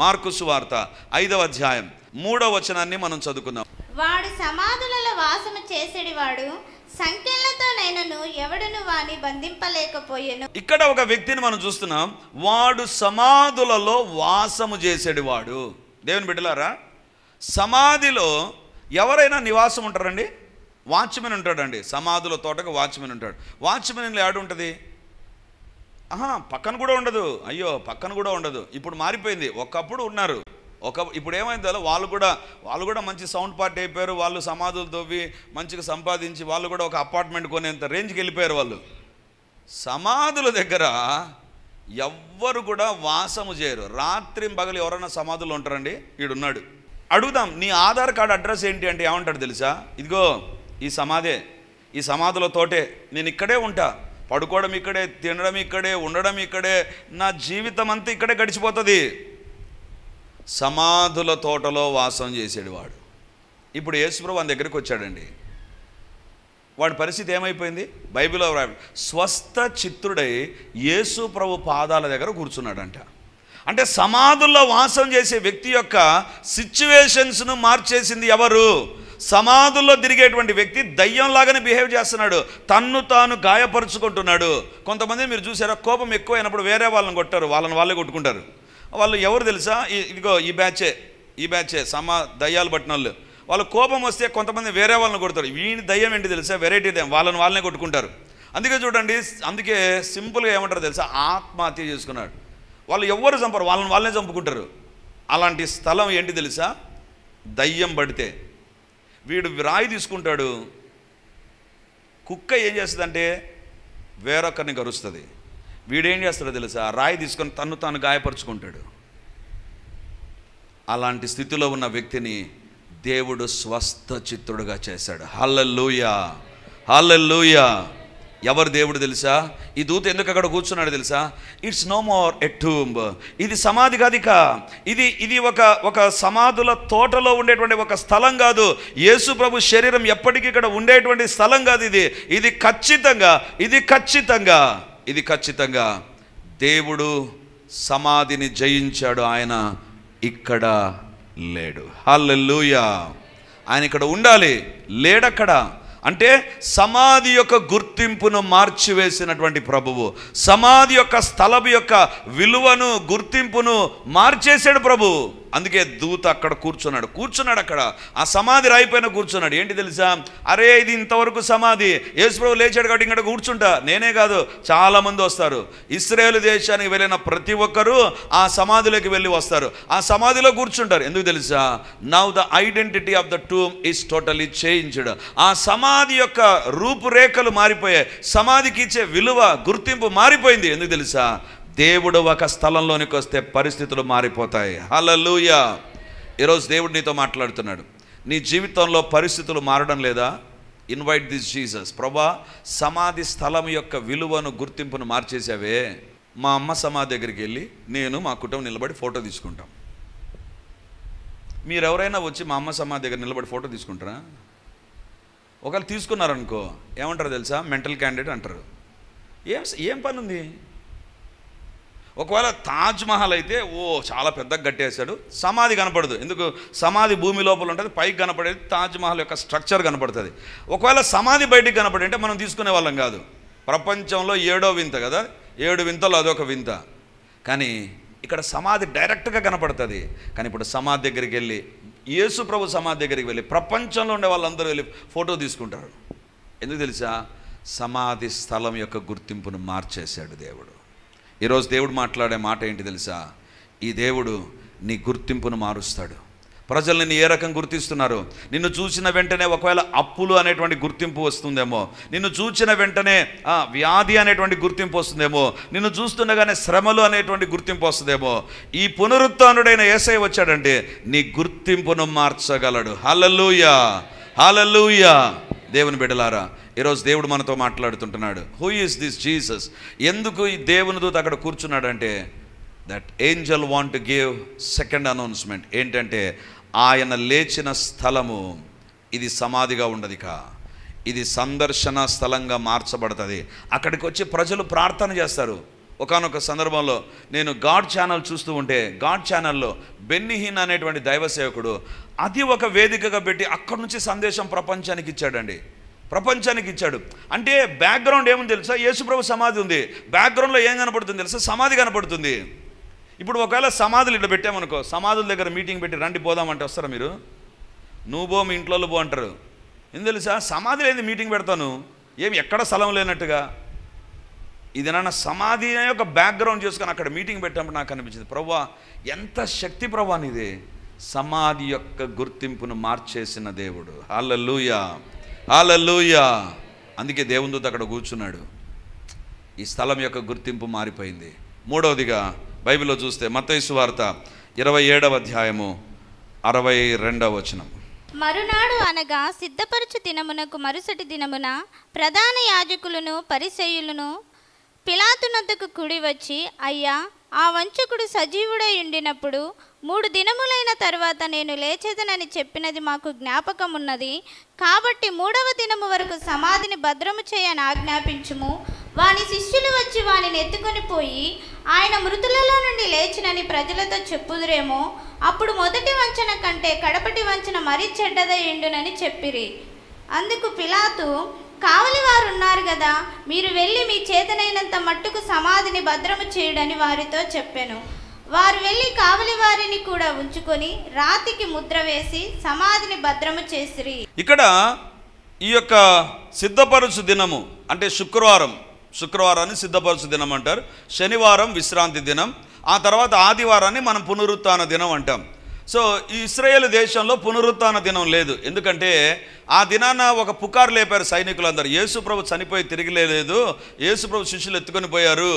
Mark సువార్త 5వ అధ్యాయం 3వ వచనాన్ని మనం చదువుకుందాం. వాడు సమాధులలో వాసము చేసేడివాడు, సంఖ్యలతో నైనను ఎవడును వాని బంధింపలేకపోయెను. ఇక్కడ ఒక వ్యక్తిని మనం చూస్తున్నాం. వాడు సమాధులలో వాసము చేసేడివాడు. దేవుని బిడ్డలారా, సమాధిలో ఎవరైనా నివాసం ఉంటారండి? వాచ్మెన్ ఉంటాడండి. సమాధుల తోటకు వాచ్మెన్ ఉంటాడు. వాచ్మెన్ యాడ్ ఉంటుంది? పక్కన కూడా ఉండదు. అయ్యో, పక్కన కూడా ఉండదు. ఇప్పుడు మారిపోయింది. ఒకప్పుడు ఉన్నారు. ఇప్పుడు ఏమైందో వాళ్ళు కూడా మంచి సౌండ్ పార్టీ అయిపోయారు. వాళ్ళు సమాధులు తవ్వి మంచిగా సంపాదించి వాళ్ళు కూడా ఒక అపార్ట్మెంట్ కొనేంత రేంజ్కి వెళ్ళిపోయారు వాళ్ళు. సమాధుల దగ్గర ఎవ్వరు కూడా వాసము చేయరు. రాత్రి పగలు ఎవరైనా సమాధులు ఉంటారండి? ఈడున్నాడు. అడుగుదాం, నీ ఆధార్ కార్డు అడ్రస్ ఏంటి అంటే ఏమంటాడు తెలుసా? ఇదిగో ఈ సమాధే, ఈ సమాధుల తోటే, నేను ఇక్కడే ఉంటా, పడుకోవడం ఇక్కడే, తినడం ఇక్కడే, ఉండడం ఇక్కడే, నా జీవితం అంతా ఇక్కడే గడిచిపోతుంది. సమాధుల తోటలో వాసం చేసాడు వాడు. ఇప్పుడు యేసుప్రభు వాని దగ్గరికి వచ్చాడండి. వాడి పరిస్థితి ఏమైపోయింది? బైబిల్లో స్వస్థ చిత్తుడై యేసు ప్రభు పాదాల దగ్గర కూర్చున్నాడంట. అంటే సమాధుల్లో వాసం చేసే వ్యక్తి యొక్క సిచ్యువేషన్స్ను మార్చేసింది ఎవరు? సమాధుల్లో తిరిగేటువంటి వ్యక్తి దయ్యంలాగానే బిహేవ్ చేస్తున్నాడు. తన్ను తాను గాయపరుచుకుంటున్నాడు. కొంతమంది మీరు చూసారా, కోపం ఎక్కువైనప్పుడు వేరే వాళ్ళని కొట్టారు, వాళ్ళే కొట్టుకుంటారు. వాళ్ళు ఎవరు తెలుసా? ఇదిగో ఈ బ్యాచే దయ్యాలు పట్టిన వాళ్ళు. వాళ్ళ కోపం వస్తే కొంతమంది వేరే వాళ్ళని కొడతారు. వీని దయ్యం ఏంటి తెలుసా? వెరైటీ దయ్యం. వాళ్ళనే కొట్టుకుంటారు. అందుకే చూడండి, అందుకే సింపుల్గా ఏమంటారు తెలుసా? ఆత్మహత్య చేసుకున్నాడు. వాళ్ళు ఎవరు చంపరు, వాళ్ళనే చంపుకుంటారు. అలాంటి స్థలం ఏంటి తెలుసా? దయ్యం పడితే వీడు రాయి తీసుకుంటాడు. కుక్క ఏం చేస్తుందంటే వేరొకరిని కరుస్తుంది. వీడేం చేస్తాడో తెలుసా? రాయి తీసుకొని తన్ను తాను గాయపరుచుకుంటాడు. అలాంటి స్థితిలో ఉన్న వ్యక్తిని దేవుడు స్వస్థ చిత్తుడుగా చేశాడు. హల్లెలూయా, హల్లెలూయా. ఎవరు దేవుడు తెలుసా? ఈ దూత ఎందుకు అక్కడ కూర్చున్నాడు తెలుసా? It's no more a tomb. ఇది సమాధి కాదు. ఇది ఒక సమాధుల తోటలో ఉండేటువంటి ఒక స్థలం కాదు. యేసు ప్రభు శరీరం ఎప్పటికీ ఇక్కడ ఉండేటువంటి స్థలం కాదు. ఇది ఖచ్చితంగా దేవుడు సమాధిని జయించాడు. ఆయన ఇక్కడ లేడు. హల్లెలూయా. ఆయన ఇక్కడ ఉండాలి, లేడక్కడ. అంటే సమాధి యొక్క గుర్తింపును మార్చివేసినటువంటి ప్రభువు, సమాధి యొక్క స్థలము యొక్క విలువను గుర్తింపును మార్చేశాడు ప్రభువు. అందుకే దూత అక్కడ కూర్చున్నాడు అక్కడ ఆ సమాధి రాయిపైన కూర్చున్నాడు. ఏంటి తెలుసా? అరే, ఇది ఇంతవరకు సమాధి, యేసు ప్రభు లేచాడు కాబట్టి ఇక్కడ కూర్చుంటా. నేనే కాదు, చాలామంది వస్తారు. ఇశ్రాయేలు దేశానికి వెళ్ళిన ప్రతి ఒక్కరూ ఆ సమాధిలోకి వెళ్ళి వస్తారు. ఆ సమాధిలో కూర్చుంటారు. ఎందుకు తెలుసా? Now the identity of the tomb is totally changed. ఆ సమాధి యొక్క రూపురేఖలు మారిపోయాయి. సమాధికి ఇచ్చే విలువ, గుర్తింపు మారిపోయింది. ఎందుకు తెలుసా? దేవుడు ఒక స్థలంలోనికి వస్తే పరిస్థితులు మారిపోతాయి. హల్లెలూయా. ఈరోజు దేవుడు నీతో మాట్లాడుతున్నాడు. నీ జీవితంలో పరిస్థితులు మారడం లేదా? Invite this Jesus. ప్రభా, సమాధి స్థలం యొక్క విలువను, గుర్తింపును మార్చేసావే. మా అమ్మ సమాధి దగ్గరికి వెళ్ళి నేను మా కుటుంబం నిలబడి ఫోటో తీసుకుంటాం. మీరెవరైనా వచ్చి మా అమ్మ సమాధి దగ్గర నిలబడి ఫోటో తీసుకుంటారా? ఒకవేళ తీసుకున్నారనుకో ఏమంటారు తెలుసా? మెంటల్ క్యాండిడేట్ అంటారు. ఏం పని ఉంది? ఒకవేళ తాజ్ మహల్ అయితే చాలా పెద్దగా కట్టేశాడు, సమాధి కనపడదు. ఎందుకు? సమాధి భూమి లోపల ఉంటుంది, పైకి కనపడేది తాజ్ మహల్ యొక్క స్ట్రక్చర్ కనపడుతుంది. ఒకవేళ సమాధి బయటికి కనపడి అంటే మనం తీసుకునే వాళ్ళం కాదు. ప్రపంచంలో 7వ వింత కదా, 7 వింతలు అదొక వింత. కానీ ఇక్కడ సమాధి డైరెక్ట్గా కనపడుతుంది. కానీ ఇప్పుడు సమాధి దగ్గరికి వెళ్ళి, యేసు ప్రభు సమాధి దగ్గరికి వెళ్ళి ప్రపంచంలో ఉండే వాళ్ళందరూ వెళ్ళి ఫోటో తీసుకుంటారు. ఎందుకు తెలుసా? సమాధి స్థలం యొక్క గుర్తింపును మార్చేశాడు దేవుడు. ఈరోజు దేవుడు మాట్లాడే మాట ఏంటి తెలుసా? ఈ దేవుడు నీ గుర్తింపును మారుస్తాడు. ప్రజలు నిన్ను ఏ రకం గుర్తిస్తున్నారు? నిన్ను చూసిన వెంటనే ఒకవేళ అప్పులు అనేటువంటి గుర్తింపు వస్తుందేమో, నిన్ను చూసిన వెంటనే వ్యాధి అనేటువంటి గుర్తింపు వస్తుందేమో, నిన్ను చూస్తుండగానే శ్రమలు అనేటువంటి గుర్తింపు వస్తుందేమో. ఈ పునరుత్థానుడైన యేసయ్య వచ్చాడంటే నీ గుర్తింపును మార్చగలడు. హల్లెలూయా, హల్లెలూయా. దేవుని బిడ్డలారా, ఈరోజు దేవుడు మనతో మాట్లాడుతుంటున్నాడు. Who is this Jesus? ఎందుకు ఈ దేవుని దూత అక్కడ కూర్చున్నాడంటే, that angel want to give second announcement. ఏంటంటే, ఆయన లేచిన స్థలము ఇది సమాధిగా ఉండదిక, ఇది సందర్శన స్థలంగా మార్చబడుతుంది. అక్కడికి వచ్చి ప్రజలు ప్రార్థన చేస్తారు. ఒకానొక సందర్భంలో నేను గాడ్ ఛానల్ చూస్తూ ఉంటే, గాడ్ ఛానల్లో బెన్నీహిన్ అనేటువంటి దైవ సేవకుడు అది ఒక వేదికగా పెట్టి అక్కడి నుంచి సందేశం ప్రపంచానికి ఇచ్చాడండి. ప్రపంచానికి ఇచ్చాడు. అంటే బ్యాక్గ్రౌండ్ ఏముంది తెలుసా? యేసుప్రభు సమాధి ఉంది. బ్యాక్గ్రౌండ్లో ఏం కనపడుతుంది తెలుసా? సమాధి కనపడుతుంది. ఇప్పుడు ఒకవేళ సమాధులు ఇట్లా పెట్టామనుకో, సమాధుల దగ్గర మీటింగ్ పెట్టి రండి పోదామంటే వస్తారా మీరు? నువ్వు బో, మీ ఇంట్లో పో అంటారు. ఏం తెలుసా? సమాధి లేని మీటింగ్ పెడతాను, ఏమి ఎక్కడ స్థలం లేనట్టుగా. ఇది నాన్న సమాధి యొక్క బ్యాక్గ్రౌండ్ చేసుకొని అక్కడ మీటింగ్ పెట్టినప్పుడు నాకు అనిపించింది, ప్రభువా ఎంత శక్తి ప్రభువా నీదే. సమాధి యొక్క గుర్తింపును మార్చేసిన దేవుడు. హల్లెలూయా, హల్లెలూయా. అందుకే దేవుని దూత అక్కడ కూర్చున్నాడు. ఈ స్థలం యొక్క గుర్తింపు మారిపోయింది. మూడవదిగా బైబిల్లో చూస్తే మత్తయి సువార్త 27వ అధ్యాయము 62వ వచనం. మరునాడు అనగా సిద్ధపరచు దినమునకు మరుసటి దినమున ప్రధాన యాజకులను పరిసయ్యులను పిలాతునొద్దకు కూడి వచ్చి, అయ్యా, ఆ వంచకుడు సజీవుడై ఉండినప్పుడు 3 దినములైన తరువాత నేను లేచేదనని చెప్పినది మాకు జ్ఞాపకం ఉన్నది. కాబట్టి 3వ దినము వరకు సమాధిని భద్రము చేయని ఆజ్ఞాపించుము. వాని శిష్యులు వచ్చి వానిని ఎత్తుకొని పోయి ఆయన మృతులలో నుండి లేచినని ప్రజలతో చెప్పుదురేమో. అప్పుడు మొదటి వంచన కంటే కడపటి వంచన మరీ చెడ్డదై ఉండునని చెప్పిరి. అందుకు పిలాతు, కావలి వారు ఉన్నారు కదా, మీరు వెళ్ళి మీ చేతనైనంత మట్టుకు సమాధిని భద్రము చేయుడని వారితో చెప్పెను. వారు వెళ్ళి కావలి వారిని కూడా ఉంచుకొని రాతికి ముద్ర వేసి సమాధిని భద్రము చేసిరి. ఇక్కడ ఈ యొక్క సిద్ధపరచు దినము అంటే శుక్రవారాన్ని సిద్ధపరచు దినం అంటారు. శనివారం విశ్రాంతి దినం. ఆ తర్వాత ఆదివారాన్ని మనం పునరుత్థాన దినం అంటాం. సో ఈ ఇశ్రాయేలు దేశంలో పునరుత్థాన దినం లేదు. ఎందుకంటే ఆ దినాన ఒక పుకారు లేపారు సైనికులందరూ, యేసుప్రభు చనిపోయి తిరిగి లేదు, యేసుప్రభు శిష్యులు ఎత్తుకొని పోయారు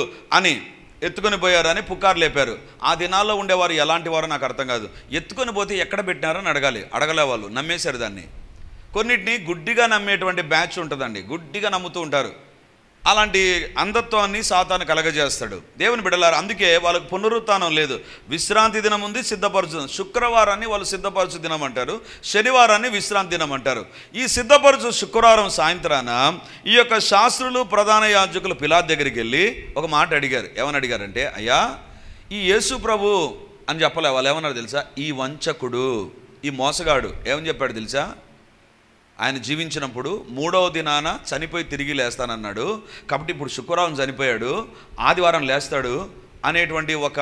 అని పుకారు లేపారు. ఆ దినాల్లో ఉండేవారు ఎలాంటి వారో నాకు అర్థం కాదు. ఎత్తుకొని పోతే ఎక్కడ పెట్టినారని అడగలే వాళ్ళు, నమ్మేశారు దాన్ని. కొన్నిటిని గుడ్డిగా నమ్మేటువంటి బ్యాచ్ ఉంటుందండి, గుడ్డిగా నమ్ముతూ ఉంటారు. అలాంటి అంధత్వాన్ని సాతాను కలగజేస్తాడు. దేవుని బిడ్డలారా, అందుకే వాళ్ళకు పునరుత్థానం లేదు. విశ్రాంతి దినం ఉంది, సిద్ధపరచు. శుక్రవారాన్ని వాళ్ళు సిద్ధపరచు దినం అంటారు, శనివారాన్ని విశ్రాంతి దినం అంటారు. ఈ సిద్ధపరచు శుక్రవారం సాయంత్రాన ఈ యొక్క శాస్త్రులు ప్రధాన యాజకులు పిలాతు దగ్గరికి వెళ్ళి ఒక మాట అడిగారు. ఏమని అడిగారంటే, అయ్యా, ఈ యేసు ప్రభు అని చెప్పలే, వాళ్ళు ఏమన్నారు తెలుసా? ఈ వంచకుడు, ఈ మోసగాడు ఏమని చెప్పాడు తెలుసా? ఆయన జీవించినప్పుడు 3వ దినాన చనిపోయి తిరిగి లేస్తానన్నాడు. కాబట్టి ఇప్పుడు శుక్రవారం చనిపోయాడు, ఆదివారం లేస్తాడు అనేటువంటి ఒక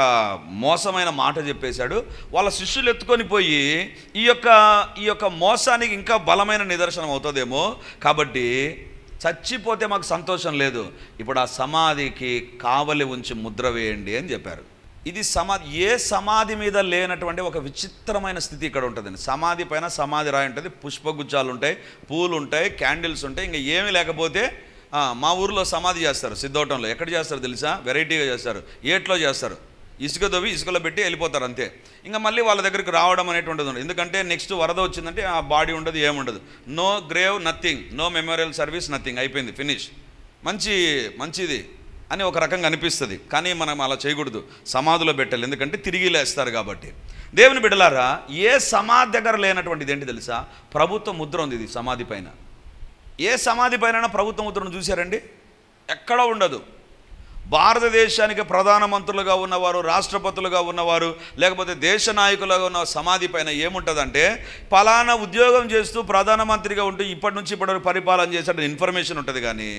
మోసమైన మాట చెప్పేశాడు. వాళ్ళ శిష్యులు ఎత్తుకొని పోయి ఈ యొక్క మోసానికి ఇంకా బలమైన నిదర్శనం అవుతుందేమో, కాబట్టి చచ్చిపోతే మాకు సంతోషం లేదు, ఇప్పుడు ఆ సమాధికి కావలి ఉంచి ముద్ర వేయండి అని చెప్పారు. ఇది ఏ సమాధి మీద లేనటువంటి ఒక విచిత్రమైన స్థితి ఇక్కడ ఉంటుందండి. సమాధి పైన సమాధి రాయి ఉంటుంది, పుష్పగుచ్చాలు ఉంటాయి, పూలు ఉంటాయి, క్యాండిల్స్ ఉంటాయి, ఇంకా ఏమీ లేకపోతే మా ఊరిలో సమాధి చేస్తారు సిద్ధోటంలో. ఎక్కడ చేస్తారు తెలుసా? వెరైటీగా చేస్తారు, ఏట్లో చేస్తారు. ఇసుక దొవి ఇసుకలో పెట్టి వెళ్ళిపోతారు అంతే. ఇంకా మళ్ళీ వాళ్ళ దగ్గరికి రావడం అనేటువంటిది ఉండదు. ఎందుకంటే నెక్స్ట్ వరద వచ్చిందంటే ఆ బాడీ ఉండదు, ఏముండదు. No grave, nothing, no memorial service, nothing, అయిపోయింది, ఫినిష్. మంచిది అని ఒక రకంగా అనిపిస్తుంది, కానీ మనం అలా చేయకూడదు. సమాధిలో పెట్టాలి, ఎందుకంటే తిరిగి లేస్తారు కాబట్టి. దేవుని బిడ్డలారా, ఏ సమాధి దగ్గర లేనటువంటిది ఏంటి తెలుసా? ప్రభుత్వ ముద్ర ఉంది ఇది సమాధి పైన. ఏ సమాధి పైన ప్రభుత్వ ముద్రను చూశారండి? ఎక్కడ ఉండదు. భారతదేశానికి ప్రధానమంత్రులుగా ఉన్నవారు, రాష్ట్రపతులుగా ఉన్నవారు, లేకపోతే దేశ నాయకులుగా ఉన్న సమాధి పైన ఏముంటుందంటే, పలానా ఉద్యోగం చేస్తూ ప్రధానమంత్రిగా ఉంటూ ఇప్పటి నుంచి ఇప్పటి పరిపాలన చేసే ఇన్ఫర్మేషన్ ఉంటుంది. కానీ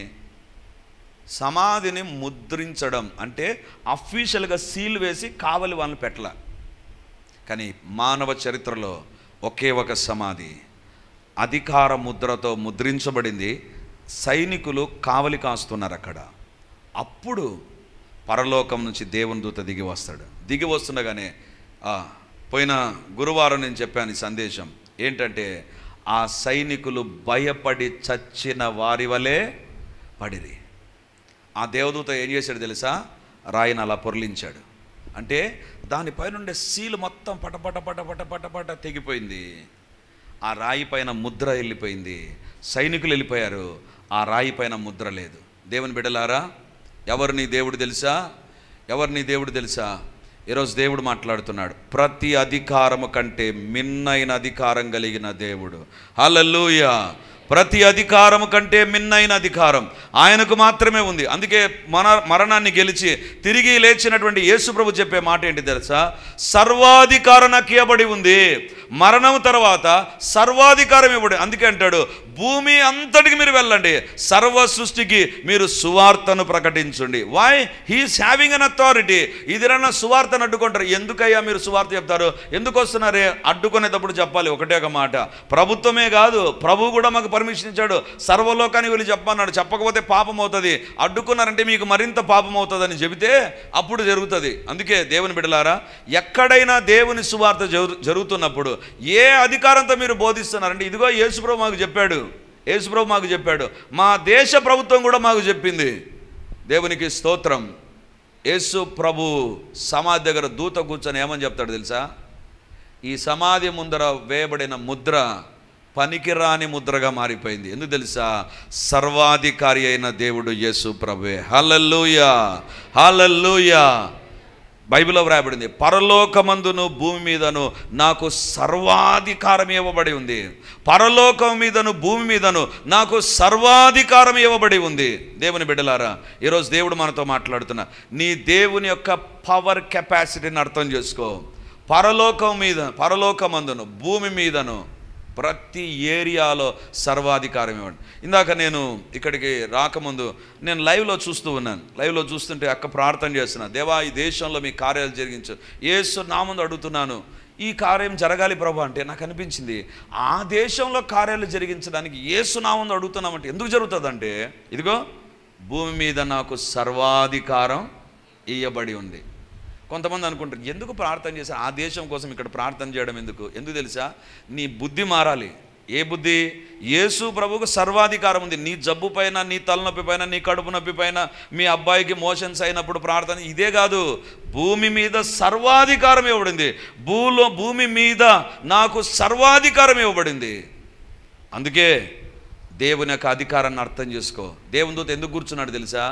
సమాధిని ముద్రించడం అంటే అఫీషియల్గా సీల్ వేసి కావలి వాళ్ళని పెట్టాల. కానీ మానవ చరిత్రలో ఒకే ఒక సమాధి అధికార ముద్రతో ముద్రించబడింది. సైనికులు కావలి కాస్తున్నారు అక్కడ. అప్పుడు పరలోకం నుంచి దేవుని దూత దిగి వస్తాడు. దిగి వస్తుండగానే పోయిన గురువారం నేను చెప్పాను ఈ సందేశం ఏంటంటే, ఆ సైనికులు భయపడి చచ్చిన వారి వలె పడిరి. ఆ దేవదూత ఏం చేశాడు తెలుసా? రాయిని అలా పొర్లించాడు. అంటే దానిపైన ఉండే సీలు మొత్తం పటపట తెగిపోయింది. ఆ రాయి పైన ముద్ర వెళ్ళిపోయింది. సైనికులు వెళ్ళిపోయారు, ఆ రాయి పైన ముద్ర లేదు. దేవుని బిడ్డలారా, ఎవరు నీ దేవుడు తెలుసా? ఈరోజు దేవుడు మాట్లాడుతున్నాడు. ప్రతి అధికారము కంటే మిన్నైన అధికారం కలిగిన దేవుడు. హల్లెలూయా. ప్రతి అధికారము కంటే మిన్నైన అధికారం ఆయనకు మాత్రమే ఉంది. అందుకే మరణాన్ని గెలిచి తిరిగి లేచినటువంటి యేసు ప్రభు చెప్పే మాట ఏంటి తెలుసా? సర్వాధికారం నాకు ఇవ్వబడి ఉంది. మరణం తర్వాత సర్వాధికారం ఇవ్వబడి. అందుకే అంటాడు, భూమి అంతటికి మీరు వెళ్ళండి, సర్వ సృష్టికి మీరు సువార్తను ప్రకటించండి. Why? He is having an authority. ఇదిరన్నా సువార్తను అడ్డుకుంటారు. ఎందుకయ్యా మీరు సువార్త చెప్తారు? ఎందుకు వస్తున్నారే? అడ్డుకునేటప్పుడు చెప్పాలి ఒకటే ఒక మాట, ప్రభుత్వమే కాదు, ప్రభువు కూడా మాకు పర్మిషన్ ఇచ్చాడు, సర్వలోకానికి వెళ్ళి చెప్పన్నాడు. చెప్పకపోతే పాపం అవుతుంది, అడ్డుకున్నారంటే మీకు మరింత పాపం అవుతుందని చెబితే అప్పుడు జరుగుతుంది. అందుకే దేవుని బిడ్డలారా, ఎక్కడైనా దేవుని సువార్త జరుగుతున్నప్పుడు ఏ అధికారంతో మీరు బోధిస్తున్నారంటే, ఇదిగో యేసుప్రభు మాకు చెప్పాడు, యేసుప్రభు మాకు చెప్పాడు, మా దేశ ప్రభుత్వం కూడా మాకు చెప్పింది. దేవునికి స్తోత్రం. యేసు ప్రభు సమాధి దగ్గర దూత కూర్చొని ఏమని చెప్తాడు తెలుసా? ఈ సమాధి ముందర వేయబడిన ముద్ర పనికిరాని ముద్రగా మారిపోయింది. ఎందుకు తెలుసా? సర్వాధికారి అయిన దేవుడు యేసు ప్రభువే. హల్లెలూయా, హల్లెలూయా. బైబిల్లో వ్రాయబడింది, పరలోకమందును భూమి మీదను నాకు సర్వాధికారం ఇవ్వబడి ఉంది. పరలోకం మీదను భూమి మీదను నాకు సర్వాధికారం ఇవ్వబడి ఉంది. దేవుని బిడ్డలారా, ఈరోజు దేవుడు మనతో మాట్లాడుతున్నా, నీ దేవుని యొక్క పవర్ కెపాసిటీని అర్థం చేసుకో. పరలోకమందును భూమి మీదను ప్రతి ఏరియాలో సర్వాధికారం ఇవ్వండి. ఇందాక నేను ఇక్కడికి రాకముందు నేను లైవ్లో చూస్తూ ఉన్నాను. లైవ్లో చూస్తుంటే అక్క ప్రార్థన చేస్తున్నా, దేవా ఈ దేశంలో మీ కార్యాలు జరిగించు, యేసు నామమున అడుగుతున్నాను, ఈ కార్యం జరగాలి ప్రభు అంటే నాకు అనిపించింది, ఆ దేశంలో కార్యాలు జరిగించడానికి యేసు నామమున అడుగుతున్నామంటే ఎందుకు జరుగుతుందంటే, ఇదిగో భూమి మీద నాకు సర్వాధికారం ఇయ్యబడి ఉంది. కొంతమంది అనుకుంటారు, ఎందుకు ప్రార్థన చేసి ఆ దేశం కోసం ఇక్కడ ప్రార్థన చేయడం ఎందుకు తెలుసా? నీ బుద్ధి మారాలి. ఏ బుద్ధి? యేసు ప్రభువుకు సర్వాధికారం ఉంది. నీ జబ్బు పైన, నీ తలనొప్పి పైన, నీ కడుపు నొప్పి పైన, మీ అబ్బాయికి మోషన్స్ అయినప్పుడు ప్రార్థన. ఇదే కాదు, భూమి మీద సర్వాధికారం ఇవ్వబడింది. భూమి మీద నాకు సర్వాధికారం ఇవ్వబడింది. అందుకే దేవుని యొక్క అధికారాన్ని అర్థం చేసుకో. దేవుని దూత ఎందుకు కూర్చున్నాడు తెలుసా?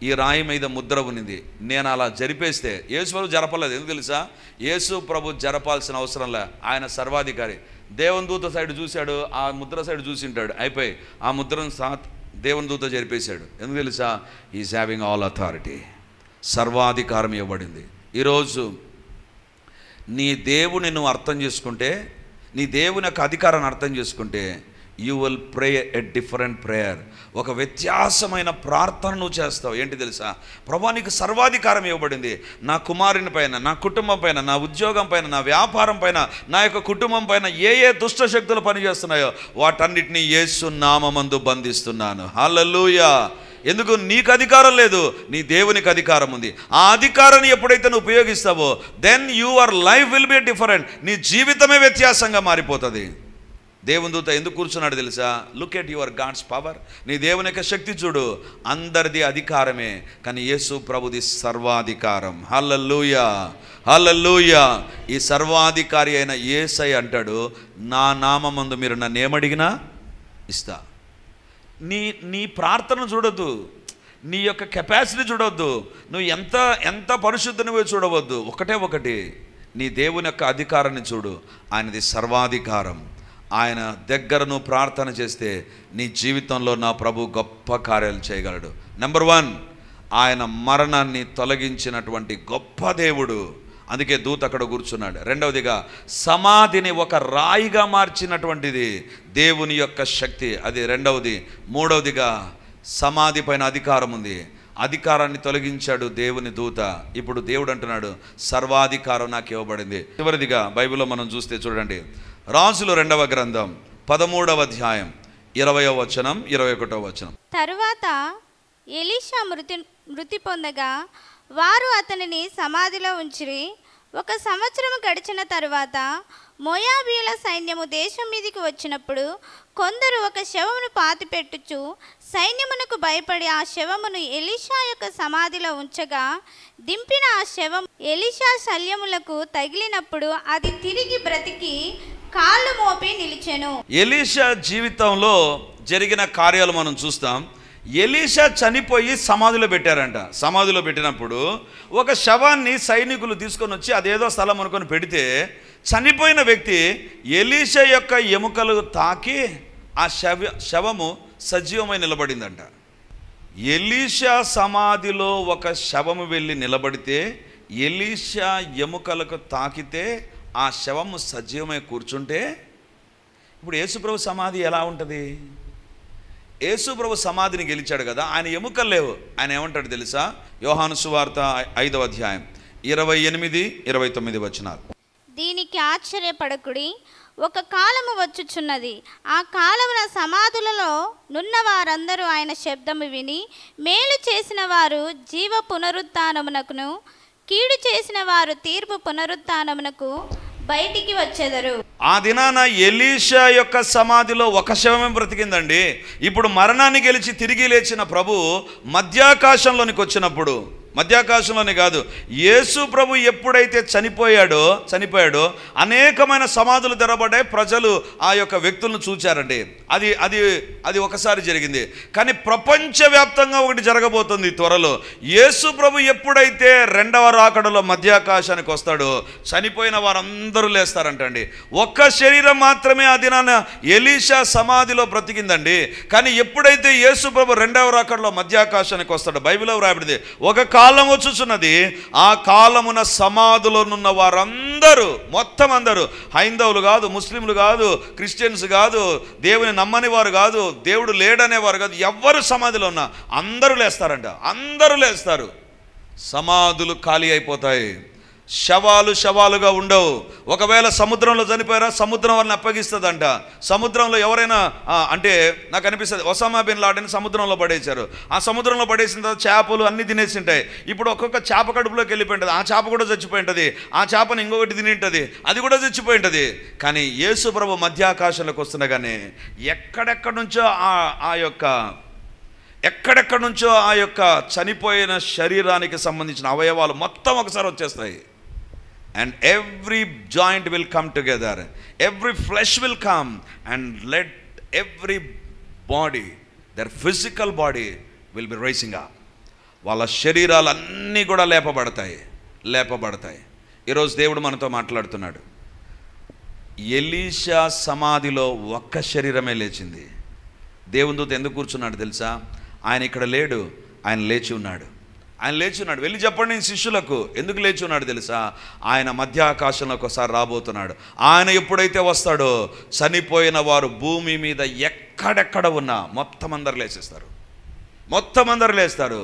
ఈ రాయి మీద ముద్ర ఉన్నింది, నేను అలా జరిపేస్తే, యేసు ప్రభు జరపలేదు. ఎందుకు తెలుసా? యేసు ప్రభు జరపాల్సిన అవసరంలే, ఆయన సర్వాధికారి. దేవుని దూత సైడ్ చూశాడు, ఆ ముద్ర సైడ్ చూసింటాడు, అయిపోయి ఆ ముద్రను దేవుని దూత జరిపేశాడు. ఎందుకు తెలుసా? Is having all authority. సర్వాధికారం ఇవ్వబడింది. ఈరోజు నీ దేవుని నువ్వు అర్థం చేసుకుంటే, నీ దేవుని యొక్క అధికారాన్ని అర్థం చేసుకుంటే, you will pray a different prayer. ఒక వ్యత్యాసమైన ప్రార్థన నువ్వు చేస్తావు. ఏంటి తెలుసా? ప్రభువా నీకు సర్వాధికారం ఇవ్వబడింది. నా కుమారుని పైన, నా కుటుంబం పైన, నా ఉద్యోగం పైన, నా వ్యాపారం పైన, నా యొక్క కుటుంబం పైన ఏ దుష్ట శక్తులు పనిచేస్తున్నాయో వాటన్నిటినీ యేసు నామమందు బంధిస్తున్నాను. హల్లెలూయా. ఎందుకు? నీకు అధికారం లేదు, నీ దేవునికి అధికారం ఉంది. ఆ అధికారాన్ని ఎప్పుడైతే నువ్వు ఉపయోగిస్తావో, then your life will be different. నీ జీవితమే వ్యత్యాసంగా మారిపోతుంది. దేవుని దూత ఎందుకు కూర్చున్నాడు తెలుసా? Look at your God's power. నీ దేవుని యొక్క శక్తి చూడు. అందరిది అధికారమే, కానీ యేసు ప్రభుది సర్వాధికారం. హల్లెలూయా, హల్లెలూయా. ఈ సర్వాధికారి అయిన యేసయ్య అంటాడు, నా నామమందు మీరు నన్ను ఏమడిగినా ఇస్తా. నీ ప్రార్థన చూడొద్దు, నీ యొక్క కెపాసిటీ చూడవద్దు, నువ్వు ఎంత పరిశుద్ధనివో చూడవద్దు. ఒకటి, నీ దేవుని యొక్క అధికారాన్ని చూడు. ఆయనది సర్వాధికారం. ఆయన దగ్గర నువ్వు ప్రార్థన చేస్తే నీ జీవితంలో నా ప్రభు గొప్ప కార్యాలు చేయగలడు. నెంబర్ 1, ఆయన మరణాన్ని తొలగించినటువంటి గొప్ప దేవుడు. అందుకే దూత అక్కడ కూర్చున్నాడు. రెండవదిగా, సమాధిని ఒక రాయిగా మార్చినటువంటిది దేవుని యొక్క శక్తి, అది రెండవది. మూడవదిగా, సమాధి పైన అధికారం ఉంది, అధికారాన్ని తొలగించాడు దేవుని దూత. ఇప్పుడు దేవుడు అంటున్నాడు, సర్వాధికారం నాకు ఇవ్వబడింది. చివరిదిగా బైబిల్లో మనం చూస్తే చూడండి, రాజులు 2వ గ్రంథం 13వ అధ్యాయం 20వ వచనం 21వ వచనం. తరువాత ఎలీషా మృతి పొందగా వారు అతనిని సమాధిలో ఉంచిరి. 1 సంవత్సరం గడిచిన తరువాత మోయాబీయుల సైన్యము దేశం మీదికి వచ్చినప్పుడు కొందరు ఒక శవమును పాతిపెట్టుచు సైన్యమునకు భయపడి ఆ శవమును ఎలీషా యొక్క సమాధిలో ఉంచగా దింపిన ఆ శవం ఎలీషా శల్యములకు తగిలినప్పుడు అది తిరిగి బ్రతికి కాళ్ళు మోపి నిలిచెను. ఎలీషా జీవితంలో జరిగిన కార్యాలు మనం చూస్తాం. ఎలీషా చనిపోయి సమాధిలో పెట్టారంట. సమాధిలో పెట్టినప్పుడు ఒక శవాన్ని సైనికులు తీసుకొని వచ్చి అదేదో స్థలం అనుకొని పెడితే చనిపోయిన వ్యక్తి ఎలీషా యొక్క ఎముకలు తాకి ఆ శవము సజీవమై నిలబడిందంట. ఎలీషా సమాధిలో ఒక శవము వెళ్ళి నిలబడితే, ఎలీషా ఎముకలకు తాకితే ఆ శవము సజీవమై కూర్చుంటే, ఇప్పుడు యేసుప్రభు సమాధి ఎలా ఉంటుంది? యేసుప్రభు సమాధిని గెలిచాడు కదా, ఆయన ఎముకలు లేవు. ఆయన ఏమంటాడు తెలుసా? యోహాను సువార్త 5వ అధ్యాయం 28, 29 వచనాలు. దీనికి ఆశ్చర్యపడకుడి, ఒక కాలము వచ్చుచున్నది, ఆ కాలమున సమాధులలో నున్న వారందరూ ఆయన శబ్దము విని, మేలు చేసిన వారు జీవ పునరుత్థానమునకును, కీడు చేసిన వారు తీర్పు పునరుత్థానమునకు బయటికి వచ్చెదరు. ఆ దినాన ఎలీషా యొక్క సమాధిలో ఒక శవమే బ్రతికిందండి. ఇప్పుడు మరణాన్ని గెలిచి తిరిగి లేచిన ప్రభు మధ్యాకాశంలోనికి వచ్చినప్పుడు, మధ్యాకాశంలోనే కాదు, యేసు ప్రభు ఎప్పుడైతే చనిపోయాడో అనేకమైన సమాధులు తెరబడ్డాయి. ప్రజలు ఆ యొక్క వ్యక్తులను చూచారండి. అది అది అది ఒకసారి జరిగింది. కానీ ప్రపంచవ్యాప్తంగా ఒకటి జరగబోతుంది త్వరలో. యేసు ప్రభు ఎప్పుడైతే రెండవ రాకడలో మధ్యాకాశానికి వస్తాడో చనిపోయిన వారందరూ లేస్తారంటండి. ఒక్క శరీరం మాత్రమే ఆ దినాన ఎలీషా సమాధిలో బ్రతికిందండి. కానీ ఎప్పుడైతే యేసు ప్రభు రెండవ రాకడలో మధ్యాకాశానికి వస్తాడో, బైబిల్లో వ్రాయబడింది, ఒక కాలం వచ్చుచున్నది, ఆ కాలమున సమాధిలోనున్న వారందరూ, మొత్తం అందరూ, హైందవులు కాదు, ముస్లింలు కాదు, క్రిస్టియన్స్ కాదు, దేవుని నమ్మని వారు కాదు, దేవుడు లేడనేవారు కాదు, ఎవ్వరు సమాధిలో ఉన్నా అందరూ లేస్తారంట. అందరూ లేస్తారు. సమాధులు ఖాళీ అయిపోతాయి. శవాలుగా ఉండవు. ఒకవేళ సముద్రంలో చనిపోయారా, సముద్రం వాళ్ళని అప్పగిస్తుందంట. సముద్రంలో ఎవరైనా అంటే నాకు అనిపిస్తుంది, ఒసామా బిన్ లాడెన్ సముద్రంలో పడేశారు. ఆ సముద్రంలో పడేసిన తర్వాత చేపలు అన్నీ తినేసి ఉంటాయి. ఇప్పుడు ఒక్కొక్క చేప కడుపులోకి వెళ్ళిపోయింటుంది. ఆ చేప కూడా చచ్చిపోయి ఉంటుంది. ఆ చేపను ఇంకొకటి తిని ఉంటుంది, అది కూడా చచ్చిపోయి ఉంటుంది. కానీ యేసు ప్రభు మధ్యాకాశంలోకి వస్తుండగానే ఎక్కడెక్కడి నుంచో ఆ యొక్క చనిపోయిన శరీరానికి సంబంధించిన అవయవాలు మొత్తం ఒకసారి వచ్చేస్తాయి. And every joint will come together, every flesh will come, and let every body, their physical body will be rising up. వాళ్ళ శరీరాలన్నీ కూడా లేపబడతాయి. ఈరోజు దేవుడు మనతో మాట్లాడుతున్నాడు. ఎలీషా సమాధిలో ఒక్క శరీరమే లేచింది. దేవుని దూత ఎందుకు కూర్చున్నాడు తెలుసా? ఆయన ఇక్కడ లేడు, ఆయన లేచి ఉన్నాడు. వెళ్ళి చెప్పండి నేను శిష్యులకు. ఎందుకు లేచి ఉన్నాడు తెలుసా? ఆయన మధ్యాకాశంలోకి ఒకసారి రాబోతున్నాడు. ఆయన ఎప్పుడైతే వస్తాడో చనిపోయిన వారు భూమి మీద ఎక్కడెక్కడ ఉన్నా మొత్తం అందరు లేస్తారు.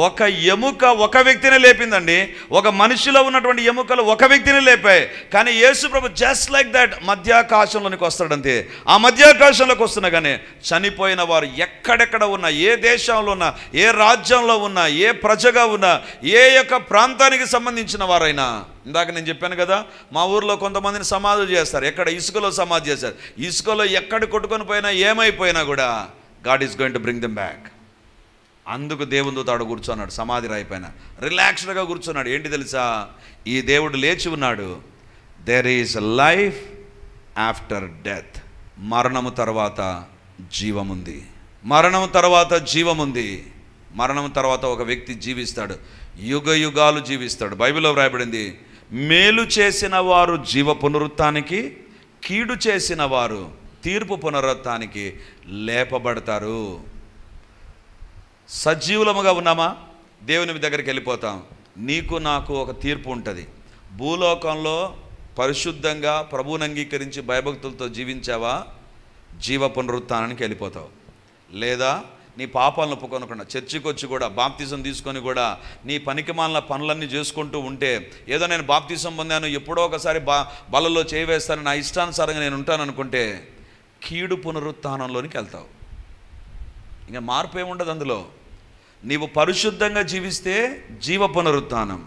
ఒక ఎముక ఒక వ్యక్తిని లేపిందండి. ఒక మనిషిలో ఉన్నటువంటి ఎముకలు ఒక వ్యక్తిని లేపాయి. కానీ యేసు ప్రభు జస్ట్ లైక్ దట్ మధ్యాకాశంలోనికి వస్తాడంతే. ఆ మధ్యాకాశంలోకి వస్తున్నగానే చనిపోయిన వారు ఎక్కడెక్కడ ఉన్నా, ఏ దేశంలో ఉన్నా, ఏ రాజ్యంలో ఉన్నా, ఏ ప్రజగా ఉన్నా, ఏ యొక్క ప్రాంతానికి సంబంధించిన వారైనా, ఇందాక నేను చెప్పాను కదా, మా ఊర్లో కొంతమందిని సమాధులు చేస్తారు. ఎక్కడ? ఇసుకలో సమాధి చేస్తారు. ఇసుకలో ఎక్కడ కొట్టుకొని పోయినా, ఏమైపోయినా కూడా God is going to bring them back. అందుకు దేవుని దూత ఆడ కూర్చున్నాడు, సమాధి రాయిపైన రిలాక్స్డ్గా కూర్చున్నాడు. ఏంటి తెలుసా? ఈ దేవుడు లేచి ఉన్నాడు. There is life after death. మరణము తర్వాత జీవముంది. మరణం తర్వాత ఒక వ్యక్తి జీవిస్తాడు, యుగాలు జీవిస్తాడు. బైబిల్లో వ్రాయబడింది, మేలు చేసిన వారు జీవ పునరుత్థానికి, కీడు చేసిన వారు తీర్పు పునరుత్థానికి లేపబడతారు. సజీవులముగా ఉన్నామా? దేవుని దగ్గరికి వెళ్ళిపోతాం. నీకు నాకు ఒక తీర్పు ఉంటుంది. భూలోకంలో పరిశుద్ధంగా ప్రభువుని అంగీకరించి భయభక్తులతో జీవించావా, జీవ పునరుత్థానానికి వెళ్ళిపోతావు. లేదా నీ పాపాలను ఒప్పుకొనకుండా చర్చికి వచ్చి కూడా బాప్తిజం తీసుకొని కూడా నీ పనికిమాలిన పనులన్నీ చేసుకుంటూ ఉంటే, ఏదో నేను బాప్తిజం పొందాను, ఎప్పుడో ఒకసారి బలలో చేయి వేస్తాను, నా ఇష్టానుసారంగా నేను ఉంటాను అనుకుంటే కీడు పునరుత్థానంలోనికి వెళ్తావు. ఇంకా మార్పు ఏముండదు అందులో. నీవు పరిశుద్ధంగా జీవిస్తే జీవ పునరుత్థానం.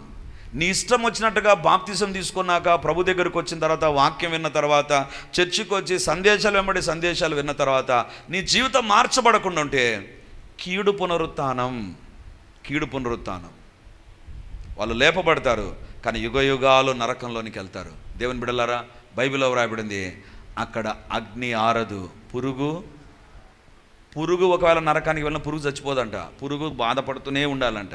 నీ ఇష్టం వచ్చినట్టుగా బాప్తిజం తీసుకున్నాక, ప్రభు దగ్గరకు వచ్చిన తర్వాత, వాక్యం విన్న తర్వాత, చర్చికి వచ్చి సందేశాలు విన్న తర్వాత నీ జీవితం మార్చబడకుండా ఉంటే కీడు పునరుత్థానం. వాళ్ళు లేపబడతారు, కానీ యుగాలు నరకంలోనికి వెళ్తారు. దేవుని బిడ్డలారా, బైబిల్లో వ్రాయబడింది, అక్కడ అగ్ని ఆరదు, పురుగు ఒకవేళ నరకానికి వెళ్ళిన పురుగు చచ్చిపోదంట. పురుగు బాధపడుతూనే ఉండాలంట.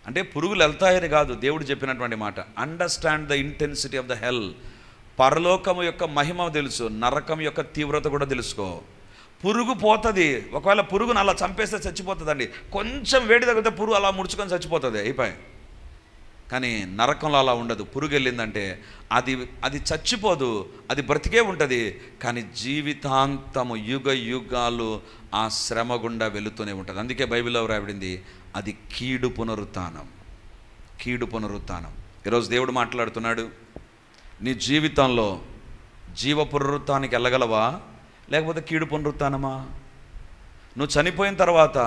అంటే పురుగులు వెళ్తాయని కాదు దేవుడు చెప్పినటువంటి మాట. Understand the intensity of the hell. పరలోకము యొక్క మహిమ తెలుసు, నరకం యొక్క తీవ్రత కూడా తెలుసుకో. పురుగు పోతుంది. ఒకవేళ పురుగును అలా చంపేస్తే చచ్చిపోతుందండి. కొంచెం వేడి తగ్గితే పురుగు అలా ముడుచుకొని చచ్చిపోతుంది, అయిపోయి. కానీ నరకంలో అలా ఉండదు. పురుగు వెళ్ళిందంటే అది చచ్చిపోదు, అది బ్రతికే ఉంటుంది. కానీ జీవితాంతము యుగ యుగాలు ఆ శ్రమ గుండా వెళుతూనే ఉంటుంది. అందుకే బైబిల్లో రాయబడింది, అది కీడు పునరుత్థానం. కీడు పునరుత్థానం. ఈరోజు దేవుడు మాట్లాడుతున్నాడు, నీ జీవితంలో జీవ పునరుత్థానానికి వెళ్ళగలవా, లేకపోతే కీడు పునరుత్థానమా? నువ్వు చనిపోయిన తర్వాత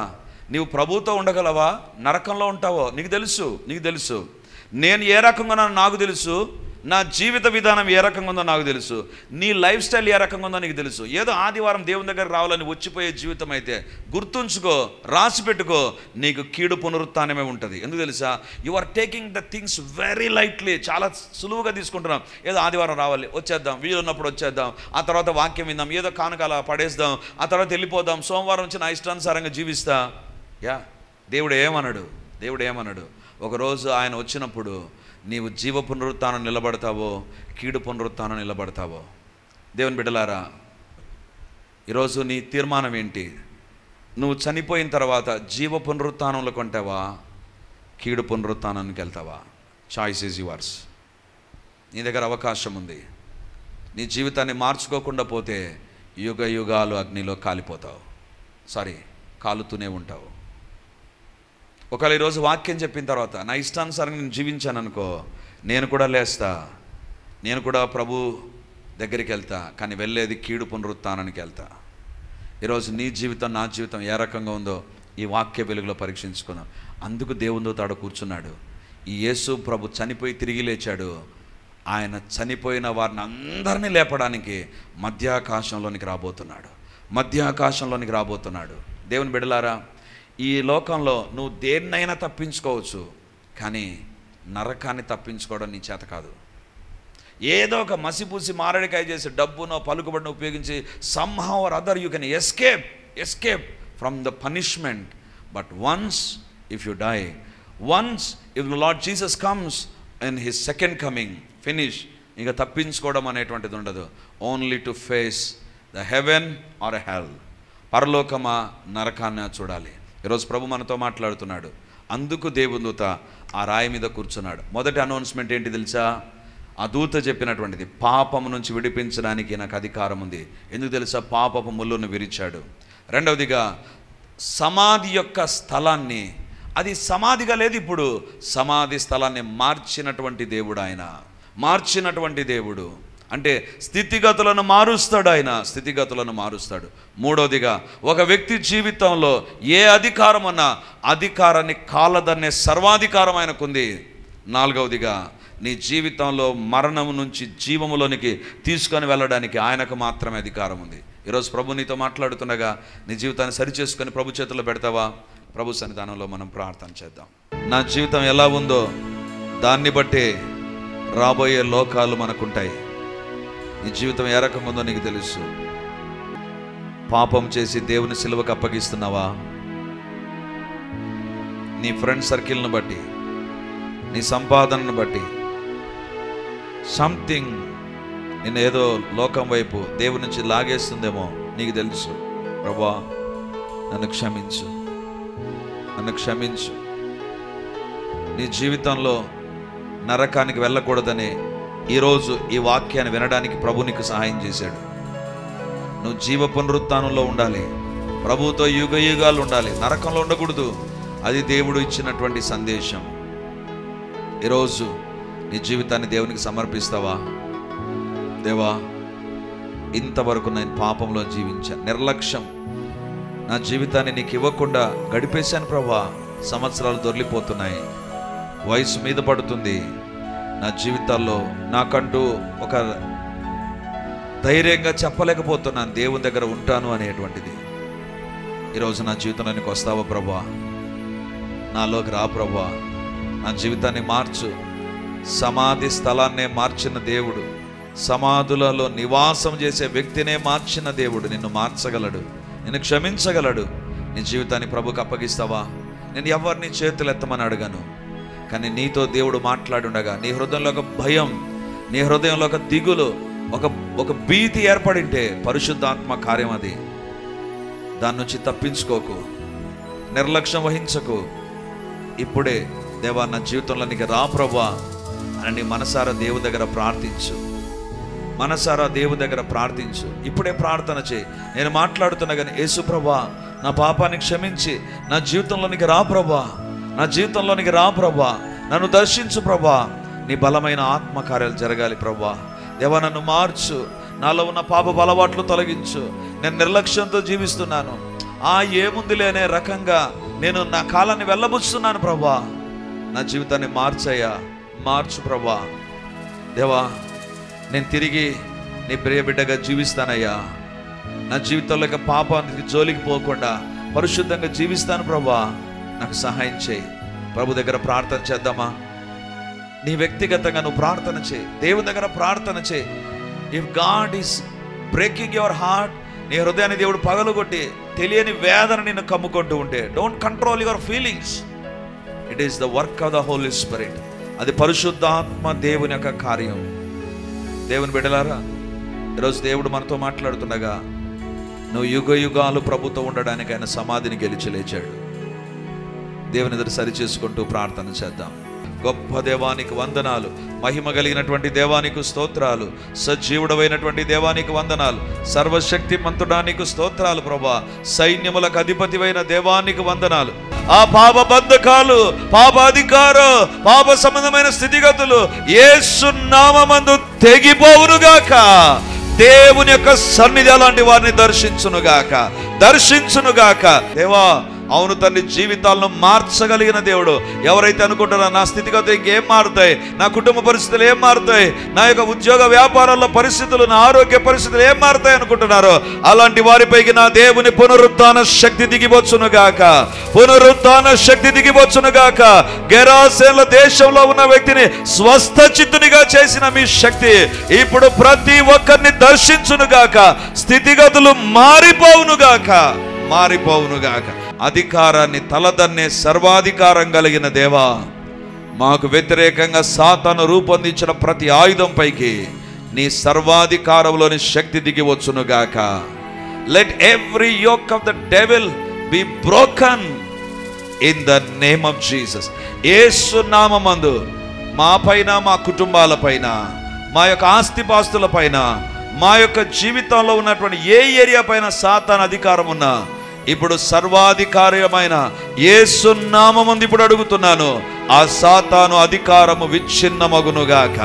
నీవు ప్రభువుతో ఉండగలవా, నరకంలో ఉంటావో? నీకు తెలుసు. నేను ఏ రకంగా ఉన్నానో నాకు తెలుసు. నా జీవిత విధానం ఏ రకంగా ఉందో నాకు తెలుసు. నీ లైఫ్ స్టైల్ ఏ రకంగా ఉందో నీకు తెలుసు. ఏదో ఆదివారం దేవుని దగ్గర రావాలని వచ్చిపోయే జీవితం అయితే గుర్తుంచుకో, రాసి పెట్టుకో, నీకు కీడు పునరుత్థానమే ఉంటుంది. ఎందుకు తెలుసా? You are taking the things very lightly. చాలా సులువుగా తీసుకుంటున్నాం. ఏదో ఆదివారం రావాలి, వచ్చేద్దాం, వీలున్నప్పుడు వచ్చేద్దాం, ఆ తర్వాత వాక్యం విందాం, ఏదో కానుకలా పడేద్దాం, ఆ తర్వాత వెళ్ళిపోదాం, సోమవారం నుంచి నా ఇష్టానుసారంగా జీవిస్తా. దేవుడు ఏమన్నాడు? ఒకరోజు ఆయన వచ్చినప్పుడు నీవు జీవ పునరుత్థానం నిలబడతావో, కీడు పునరుత్థానం నిలబడతావో? దేవుని బిడ్డలారా, ఈరోజు నీ తీర్మానం ఏంటి? నువ్వు చనిపోయిన తర్వాత జీవ పునరుత్థానంలోకి ఉంటావా, కీడు పునరుత్థానానికి వెళ్తావా? Choice is yours. నీ దగ్గర అవకాశం ఉంది. నీ జీవితాన్ని మార్చుకోకుండా పోతే యుగ యుగాలు అగ్నిలో కాలుతూనే ఉంటావు. ఒకవేళ ఈరోజు వాక్యం చెప్పిన తర్వాత నా ఇష్టానుసారంగా నేను జీవించాను అనుకో, నేను కూడా లేస్తా, నేను కూడా ప్రభు దగ్గరికి వెళ్తా. కానీ వెళ్ళేది కీడు పునరుత్థానానికి వెళ్తా. ఈరోజు నీ జీవితం, నా జీవితం ఏ రకంగా ఉందో ఈ వాక్య వెలుగులో పరీక్షించుకున్నాం. అందుకు దేవునితో తాడు కూర్చున్నాడు. ఈ యేసు ప్రభు చనిపోయి తిరిగి లేచాడు. ఆయన చనిపోయిన వారిని అందరినీ లేపడానికి మధ్యాకాశంలోనికి రాబోతున్నాడు. దేవుని బిడ్డలారా, ఈ లోకంలో నువ్వు దేన్నైనా తప్పించుకోవచ్చు, కానీ నరకాన్ని తప్పించుకోవడం నీ చేత కాదు. ఏదో ఒక మసిపూసి మారడికాయ చేసి డబ్బునో పలుకుబడిని ఉపయోగించి somehow or other you can escape from the punishment. But once if you die, once if the Lord Jesus comes in his second coming, finish. ఇంకా తప్పించుకోవడం అనేటువంటిది ఉండదు. Only to face the heaven or hell. పరలోకమా, నరకాన్ని చూడాలి. ఈరోజు ప్రభు మనతో మాట్లాడుతున్నాడు. అందుకు దేవుని దూత ఆ రాయి మీద కూర్చున్నాడు. మొదటి అనౌన్స్మెంట్ ఏంటి తెలుసా? ఆ దూత చెప్పినటువంటిది, పాపము నుంచి విడిపించడానికి నాకు అధికారం ఉంది. ఎందుకు తెలుసా? పాపపు ముళ్ళును విరిచాడు. రెండవదిగా, సమాధి యొక్క స్థలాన్ని, అది సమాధిగా లేదు, ఇప్పుడు సమాధి స్థలాన్ని మార్చినటువంటి దేవుడు. అంటే స్థితిగతులను మారుస్తాడు. మూడవదిగా, ఒక వ్యక్తి జీవితంలో ఏ అధికారం అన్నా అధికారాన్ని కాలదన్నే సర్వాధికారం ఆయనకుంది. నాలుగవదిగా, నీ జీవితంలో మరణం నుంచి జీవములోనికి తీసుకొని వెళ్ళడానికి ఆయనకు మాత్రమే అధికారం ఉంది. ఈరోజు ప్రభు నీతో మాట్లాడుతుండగా నీ జీవితాన్ని సరిచేసుకొని ప్రభు చేతుల్లో పెడతావా? ప్రభు సన్నిధానంలో మనం ప్రార్థన చేద్దాం. నా జీవితం ఎలా ఉందో దాన్ని బట్టే రాబోయే లోకాలు మనకుంటాయి. నీ జీవితం ఏ రకంగా ఉందో నీకు తెలుసు. పాపం చేసి దేవుని సిలువకు అప్పగిస్తున్నావా? నీ ఫ్రెండ్ సర్కిల్ను బట్టి, నీ సంపాదనను బట్టి, సంథింగ్ నిన్ను ఏదో లోకం వైపు దేవుని నుంచి లాగేస్తుందేమో నీకు తెలుసు. ప్రభువా, నన్ను క్షమించు. నీ జీవితంలో నరకానికి వెళ్ళకూడదని ఈరోజు ఈ వాక్యాన్ని వినడానికి ప్రభు నీకు సహాయం చేశాడు. నువ్వు జీవ పునరుత్థానంలో ఉండాలి, ప్రభువుతో యుగ యుగాలు ఉండాలి, నరకంలో ఉండకూడదు. అది దేవుడు ఇచ్చినటువంటి సందేశం. ఈరోజు నీ జీవితాన్ని దేవునికి సమర్పిస్తావా? దేవా, ఇంతవరకు నేను పాపంలో జీవించాను, నిర్లక్ష్యం, నా జీవితాన్ని నీకు ఇవ్వకుండా గడిపేశాను ప్రభా. సంవత్సరాలు దొర్లిపోతున్నాయి, వయసు మీద పడుతుంది. నా జీవితాల్లో నాకంటూ ఒక ధైర్యంగా చెప్పలేకపోతున్నాను దేవుని దగ్గర ఉంటాను అనేటువంటిది. ఈరోజు నా జీవితంలో నీకు వస్తావా ప్రభా? నాలోకి రా ప్రభా, నా జీవితాన్ని మార్చు. సమాధి స్థలాన్నే మార్చిన దేవుడు, సమాధులలో నివాసం చేసే వ్యక్తినే మార్చిన దేవుడు నిన్ను మార్చగలడు, నిన్ను క్షమించగలడు. నీ జీవితాన్ని ప్రభుకు అప్పగిస్తావా? నేను ఎవరిని చేతులు ఎత్తమని అడగను, కానీ నీతో దేవుడు మాట్లాడుండగా నీ హృదయంలో ఒక భయం, నీ హృదయంలో ఒక దిగులు, ఒక భీతి ఏర్పడింటే పరిశుద్ధాత్మ కార్యం అది. దాని నుంచి తప్పించుకోకు, నిర్లక్ష్యం వహించకు. ఇప్పుడే దేవా నా జీవితంలో నీకు రా ప్రభువా అని నీ మనసారా దేవుని దగ్గర ప్రార్థించు. మనసారా దేవుని దగ్గర ప్రార్థించు. ఇప్పుడే ప్రార్థన చేయి. నేను మాట్లాడుతున్నా కానీ యేసు ప్రభువా నా పాపాన్ని క్షమించి నా జీవితంలోనికి రా ప్రభువా, నా జీవితంలోనికి రా ప్రభువా, నన్ను దర్శించు ప్రభువా. నీ బలమైన ఆత్మకార్యాలు జరగాలి ప్రభువా. దేవా నన్ను మార్చు, నాలో ఉన్న పాప అలవాట్లు తొలగించు. నేను నిర్లక్ష్యంతో జీవిస్తున్నాను, ఏముందిలే అనే రకంగా నేను నా కాలాన్ని వెళ్ళబుచ్చుతున్నాను ప్రభువా. నా జీవితాన్ని మార్చయ్యా, మార్చు ప్రభువా. దేవా నేను తిరిగి నీ ప్రియ బిడ్డగా జీవిస్తానయ్యా. నా జీవితంలో పాపానికి జోలికి పోకుండా పరిశుద్ధంగా జీవిస్తాను ప్రభువా. నాకు సహాయం చేయి. ప్రభు దగ్గర ప్రార్థన చేద్దామా? నీ వ్యక్తిగతంగా నువ్వు ప్రార్థన చేయి, దేవుని దగ్గర ప్రార్థన చేయి. If God is breaking your heart, నీ హృదయాన్ని దేవుడు పగలగొట్టి తెలియని వేదన నిన్ను కమ్ముకుంటూ ఉంటే, don't control your feelings. It is the work of the Holy Spirit. అది పరిశుద్ధాత్మ దేవుని యొక్క కార్యం. దేవుని బిడ్డలారా, ఈరోజు దేవుడు మనతో మాట్లాడుతుండగా నువ్వు యుగ యుగాలు ప్రభుతో ఉండడానికి ఆయన సమాధిని గెలిచి లేచాడు. దేవుని ఎదురు సరి చేసుకుంటూ ప్రార్థన చేద్దాం. గొప్ప దేవానికి వందనాలు, మహిమ కలిగినటువంటి దేవానికి స్తోత్రాలు, సజీవుడమైనటువంటి దేవానికి వందనాలు, సర్వశక్తి మంతుడానికి స్తోత్రాలు ప్రభా. సైన్యములకు అధిపతివైన దేవానికి వందనాలు. ఆ పాప బంధకాలు, పాపాధికారం, పాప సంబంధమైన స్థితిగతులు యేసు నామమందు తెగిపోవునుగాక. దేవుని యొక్క సన్నిధి అలాంటి వారిని దర్శించునుగాక, దర్శించునుగాక. దేవా అవును తండ్రి, జీవితాలను మార్చగలిగిన దేవుడు. ఎవరైతే అనుకుంటారో నా స్థితిగతులు ఇంకేం మారుతాయి, నా కుటుంబ పరిస్థితులు ఏం మారుతాయి, నా యొక్క ఉద్యోగ వ్యాపారాల్లో పరిస్థితులు, నా ఆరోగ్య పరిస్థితులు ఏం మారుతాయి అనుకుంటున్నారో అలాంటి వారిపైకి నా దేవుని పునరుత్థాన శక్తి దిగివచ్చునుగాక, పునరుత్థాన శక్తి దిగివచ్చునుగాక. గెరాసేన్ల దేశంలో ఉన్న వ్యక్తిని స్వస్థ చిత్తునిగా చేసిన మీ శక్తి ఇప్పుడు ప్రతి ఒక్కరిని దర్శించునుగాక. స్థితిగతులు మారిపోవునుగాక, మారిపోవునుగాక. అధికారాన్ని తలదన్నే సర్వాధికారం కలిగిన దేవా, మాకు వ్యతిరేకంగా సాతాను రూపొందించిన ప్రతి ఆయుధం పైకి నీ సర్వాధికారంలోని శక్తి దిగి వచ్చునుగాక. Let every yoke of the devil be broken in the name of Jesus. Yesu నామమందు మా పైన, మా కుటుంబాల పైన, మా యొక్క ఆస్తిపాస్తుల పైన, మా యొక్క జీవితంలో ఉన్నటువంటి ఏ ఏరియా పైన సాతాను అధికారం ఉన్నా ఇప్పుడు సర్వాధికారమైన యేసు నామముందు ఇప్పుడు అడుగుతున్నాను, ఆ సాతాను అధికారము విచ్ఛిన్నమగునుగాక,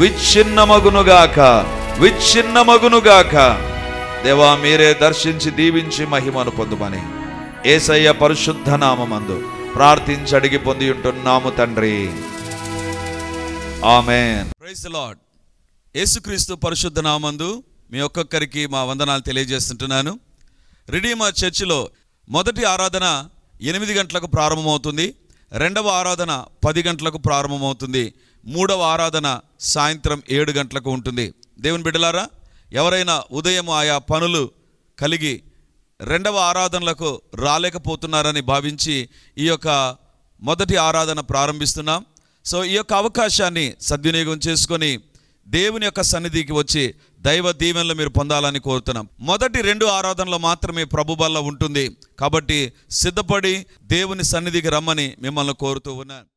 విచ్ఛిన్నమగునుగాక, విచ్ఛిన్నమగునుగాక. దేవా మీరే దర్శించి దీవించి మహిమను పొందుమని యేసయ్య పరిశుద్ధ నామమందు ప్రార్థించి అడిగి పొంది ఉంటున్నాము తండ్రి, ఆమేన్. Praise the lord. యేసుక్రీస్తు పరిశుద్ధ నామమందు మీ ఒక్కొక్కరికి మా వందనాలు తెలియజేస్తుంటున్నాను. రిడీమర్ చర్చిలో మొదటి ఆరాధన 8 గంటలకు ప్రారంభమవుతుంది, రెండవ ఆరాధన 10 గంటలకు ప్రారంభమవుతుంది, మూడవ ఆరాధన సాయంత్రం 7 గంటలకు ఉంటుంది. దేవుని బిడ్డలారా, ఎవరైనా ఉదయం ఆయా పనులు కలిగి రెండవ ఆరాధనలకు రాలేకపోతున్నారని భావించి ఈ యొక్క మొదటి ఆరాధన ప్రారంభిస్తున్నాం. సో ఈ యొక్క అవకాశాన్ని సద్వినియోగం చేసుకొని దేవుని యొక్క సన్నిధికి వచ్చి దైవ దీవెనలు మీరు పొందాలని కోరుతున్నాం. మొదటి 2 ఆరాధనలు మాత్రమే ప్రభు బల్ల ఉంటుంది కాబట్టి సిద్ధపడి దేవుని సన్నిధికి రమ్మని మిమ్మల్ని కోరుతూ ఉన్నాను.